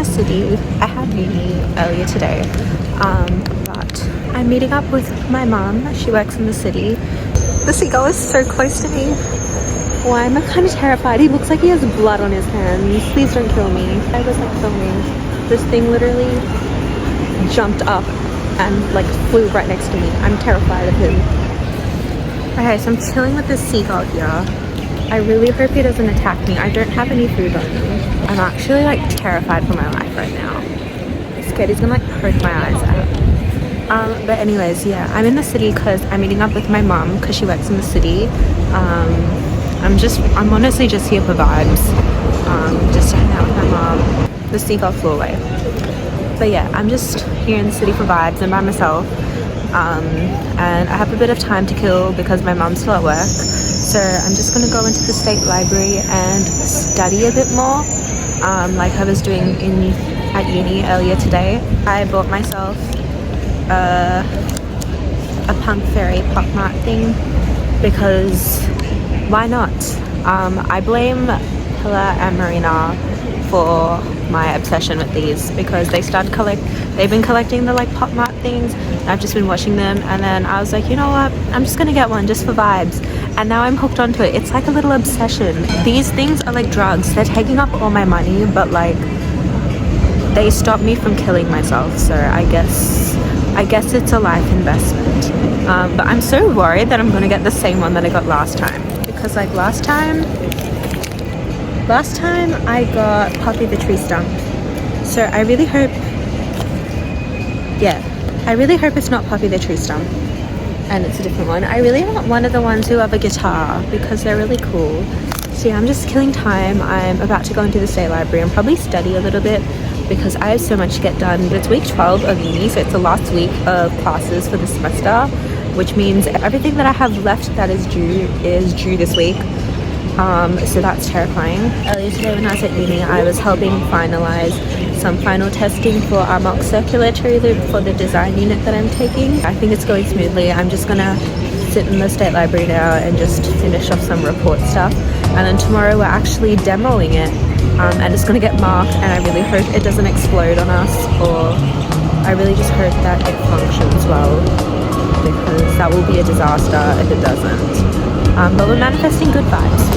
the city. I had uni earlier today, but I'm meeting up with my mum. She works in the city. The seagull is so close to me. Why am I kind of terrified? He looks like he has blood on his hands. Please don't kill me. I was like filming. This thing literally jumped up and like flew right next to me. I'm terrified of him. Okay, so I'm chilling with this seagull here. I really hope he doesn't attack me. I don't have any food on me. I'm actually like terrified for my life right now. I'm scared he's gonna like poke my eyes out. But anyways, yeah, I'm in the city because I'm meeting up with my mom because she works in the city. I'm honestly just here for vibes. Just to hang out with my mom. The seagull flew away. But yeah, I'm just here in the city for vibes and by myself. And I have a bit of time to kill because my mom's still at work. So I'm just gonna go into the state library and study a bit more, like I was doing at uni earlier today. I bought myself a Punk Fairy pop art thing because why not? I blame Hilla and Marina for my obsession with these because they've been collecting the like pop mart things, and I've just been watching them, and then I was like, you know what, I'm just gonna get one just for vibes, and now I'm hooked onto it. It's like a little obsession. These things are like drugs. They're taking up all my money, but like they stop me from killing myself, so I guess it's a life investment. But I'm so worried that I'm gonna get the same one that I got last time, because like last time I got Poppy the Tree Stump. So I really hope it's not Poppy the Tree Stump and it's a different one. I really want one of the ones who have a guitar because they're really cool. So yeah, I'm just killing time. I'm about to go into the state library and probably study a little bit because I have so much to get done. It's week 12 of uni, so it's the last week of classes for the semester, which means everything that I have left that is due this week. So that's terrifying. Earlier today when I was at uni, I was helping finalize some final testing for our mock circulatory loop for the design unit that I'm taking. I think it's going smoothly. I'm just gonna sit in the state library now and just finish off some report stuff, and then tomorrow we're actually demoing it, and it's gonna get marked, and I really hope it doesn't explode on us, or I really just hope that it functions well, because that will be a disaster if it doesn't. But we're manifesting good vibes.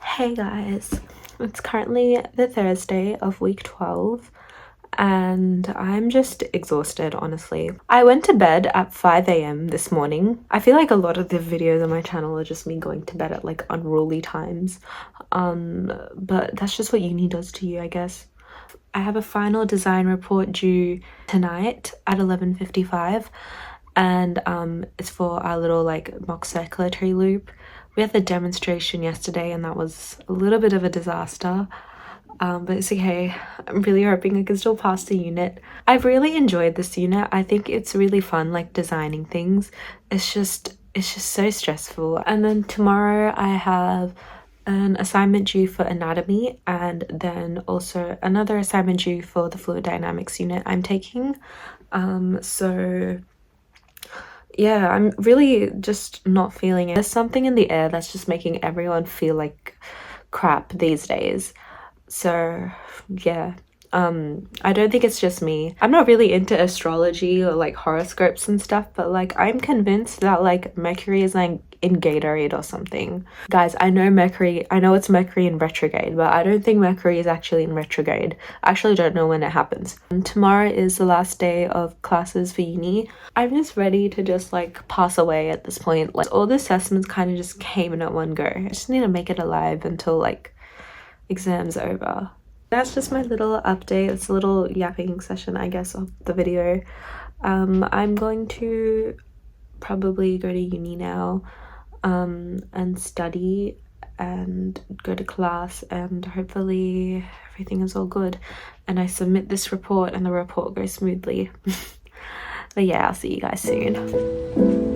Hey guys, it's currently the Thursday of week 12 and I'm just exhausted, honestly. I went to bed at 5 a.m. this morning. I feel like a lot of the videos on my channel are just me going to bed at like unruly times, but that's just what uni does to you, I guess. I have a final design report due tonight at 11:55, and it's for our little like mock circulatory loop. We had the demonstration yesterday and that was a little bit of a disaster, but it's okay. I'm really hoping I can still pass the unit. I've really enjoyed this unit. I think it's really fun, like designing things. It's just so stressful. And then tomorrow I have an assignment due for anatomy, and then also another assignment due for the fluid dynamics unit I'm taking. So yeah, I'm really just not feeling it. There's something in the air that's just making everyone feel like crap these days. So yeah, I don't think it's just me. I'm not really into astrology or like horoscopes and stuff, but like I'm convinced that like Mercury is like in Gatorade or something. Guys, I know it's Mercury in retrograde, but I don't think Mercury is actually in retrograde. I actually don't know when it happens. And tomorrow is the last day of classes for uni. I'm just ready to just like pass away at this point. Like all the assessments kind of just came in at one go. I just need to make it alive until like exams over. That's just my little update. It's a little yapping session, I guess, of the video. I'm going to probably go to uni now and study, and go to class, and hopefully everything is all good and I submit this report and the report goes smoothly. But yeah, I'll see you guys soon.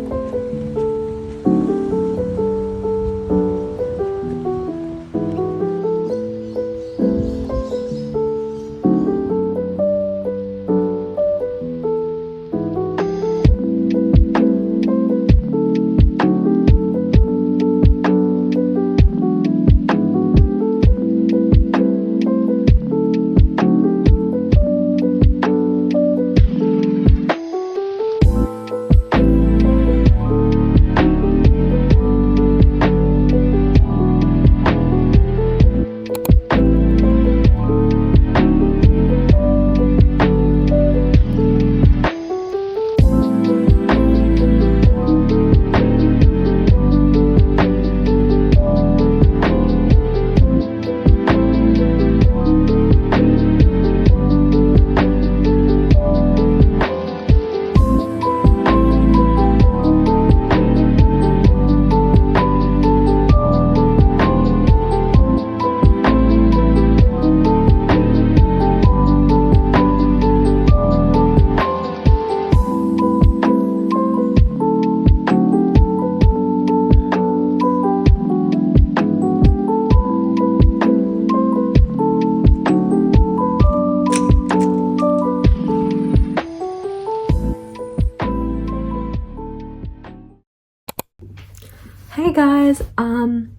Hey guys, I'm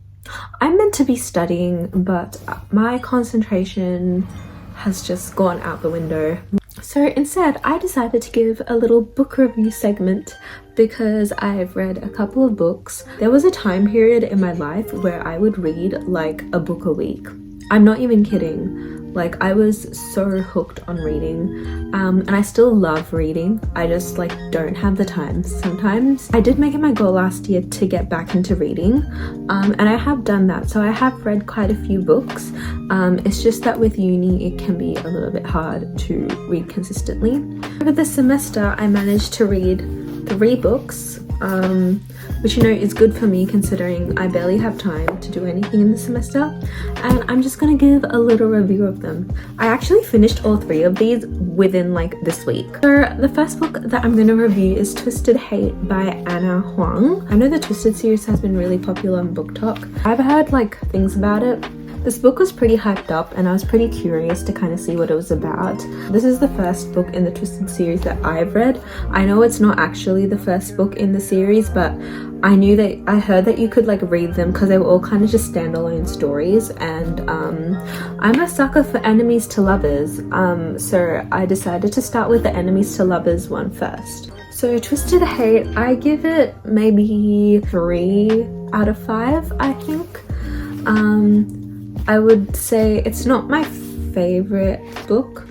meant to be studying, but my concentration has just gone out the window. So instead, I decided to give a little book review segment because I've read a couple of books. There was a time period in my life where I would read like a book a week. I'm not even kidding. Like, I was so hooked on reading, and I still love reading. I just like don't have the time sometimes. I did make it my goal last year to get back into reading, and I have done that. So I have read quite a few books. It's just that with uni it can be a little bit hard to read consistently. Over the semester I managed to read 3 books, which you know is good for me considering I barely have time to do anything in the semester, and I'm just gonna give a little review of them. I actually finished all 3 of these within like this week. So the first book that I'm gonna review is Twisted Hate by Anna Huang. I know the Twisted series has been really popular on BookTok. I've heard like things about it. This book was pretty hyped up and I was pretty curious to kind of see what it was about. This is the first book in the Twisted series that I've read. I know it's not actually the first book in the series, but I heard that you could like read them because they were all kind of just standalone stories, and I'm a sucker for enemies to lovers, so I decided to start with the enemies to lovers one first. So Twisted Hate, I give it maybe 3 out of 5, I think. I would say it's not my favorite book.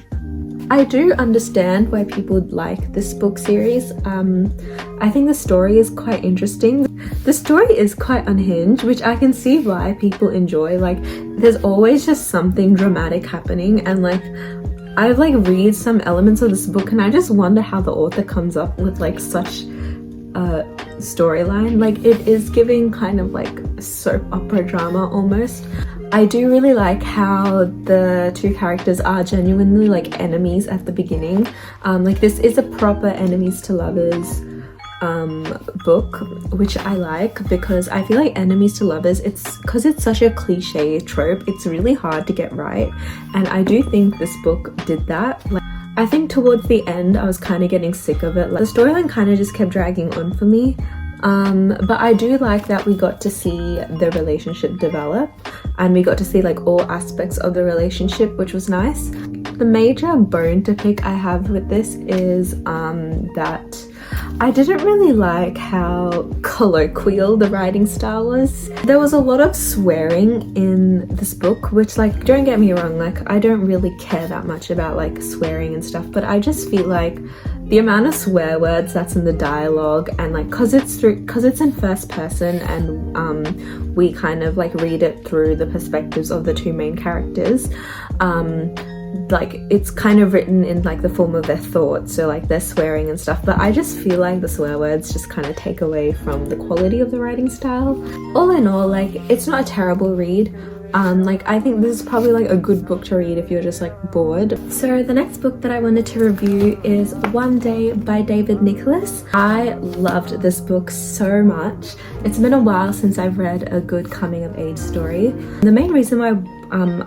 I do understand why people like this book series. I think the story is quite interesting. The story is quite unhinged, which I can see why people enjoy. Like, there's always just something dramatic happening, and like I like read some elements of this book and I just wonder how the author comes up with like such a storyline. Like, it is giving kind of like soap opera drama almost. I do really like how the 2 characters are genuinely like enemies at the beginning. Like, this is a proper enemies to lovers book, which I like because I feel like enemies to lovers, it's because it's such a cliche trope, it's really hard to get right, and I do think this book did that. Like, I think towards the end I was kind of getting sick of it. Like, the storyline kind of just kept dragging on for me. But I do like that we got to see the relationship develop and we got to see like all aspects of the relationship, which was nice. The major bone to pick I have with this is that I didn't really like how colloquial the writing style was. There was a lot of swearing in this book, which, like, don't get me wrong, like, I don't really care that much about like swearing and stuff, but I just feel like the amount of swear words that's in the dialogue, and like because it's in first person and we kind of like read it through the perspectives of the 2 main characters, like it's kind of written in like the form of their thoughts, so like they're swearing and stuff, but I just feel like the swear words just kind of take away from the quality of the writing style. All in all, like it's not a terrible read. Like I think this is probably like a good book to read if you're just like bored. So the next book that I wanted to review is One Day by David Nicholas. I loved this book so much. It's been a while since I've read a good coming of age story. The main reason why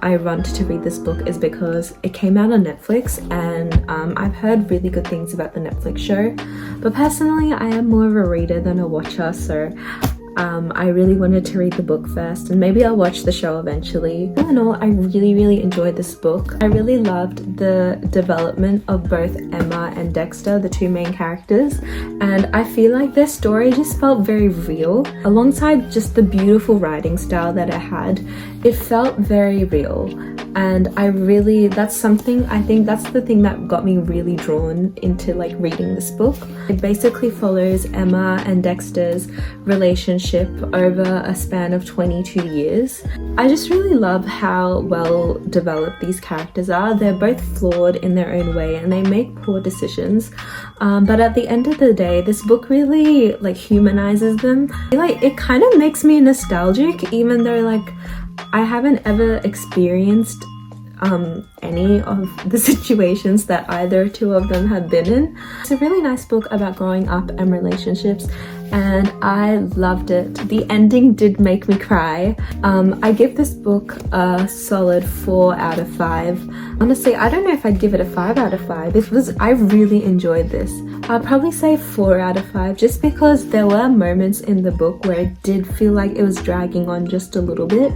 I wanted to read this book is because it came out on Netflix, and I've heard really good things about the Netflix show, but personally I am more of a reader than a watcher, so I really wanted to read the book first, and maybe I'll watch the show eventually. All in all, I really enjoyed this book. I really loved the development of both Emma and Dexter, the two main characters, and I feel like their story just felt very real. Alongside just the beautiful writing style that it had, it felt very real. And that's something, I think that's the thing that got me really drawn into like reading this book. It basically follows Emma and Dexter's relationship over a span of 22 years. I just really love how well developed these characters are. They're both flawed in their own way and they make poor decisions. But at the end of the day, this book really like humanizes them. Like it kind of makes me nostalgic, even though like I haven't ever experienced any of the situations that either two of them have been in. It's a really nice book about growing up and relationships, and I loved it. The ending did make me cry. I give this book a solid 4 out of 5. Honestly, I don't know if I'd give it a 5 out of 5. I really enjoyed this. I'll probably say 4 out of 5 just because there were moments in the book where it did feel like it was dragging on just a little bit.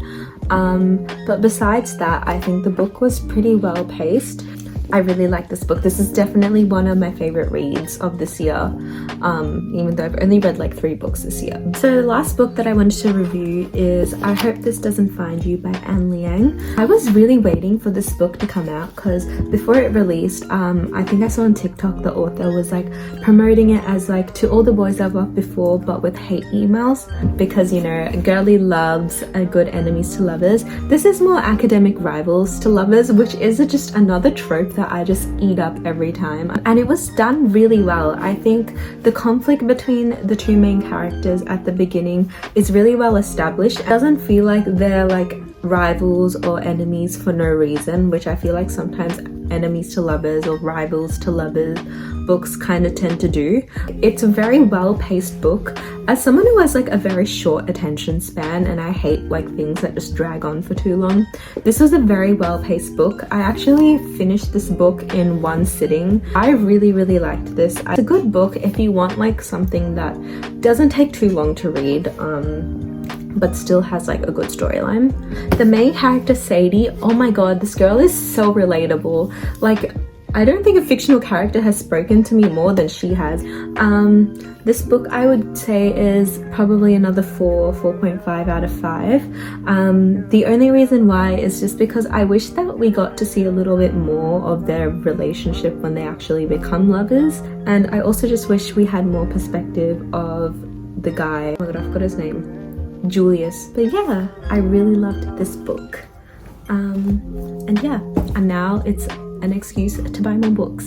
But besides that, I think the book was pretty well paced. I really like this book. This is definitely one of my favorite reads of this year, even though I've only read like 3 books this year. So the last book that I wanted to review is I Hope This Doesn't Find You by Anne Liang. I was really waiting for this book to come out because before it released, I think I saw on TikTok the author was like promoting it as like to all the boys I've loved before but with hate emails, because you know, girly loves a good enemies to lovers. This is more academic rivals to lovers, which is just another trope that I just eat up every time, and it was done really well. I think the conflict between the two main characters at the beginning is really well established. It doesn't feel like they're like rivals or enemies for no reason, which I feel like sometimes enemies to lovers or rivals to lovers books kind of tend to do. It's a very well-paced book. As someone who has like a very short attention span and I hate like things that just drag on for too long, this was a very well-paced book. I actually finished this book in one sitting. I really liked this. It's a good book if you want like something that doesn't take too long to read, but still has like a good storyline. The main character, Sadie, oh my god, this girl is so relatable. Like, I don't think a fictional character has spoken to me more than she has. This book I would say is probably another 4.5 out of 5. The only reason why is just because I wish that we got to see a little bit more of their relationship when they actually become lovers, and I also just wish we had more perspective of the guy. Oh my god, I forgot his name. Julius. But yeah, I really loved this book. And yeah, and now it's an excuse to buy more books.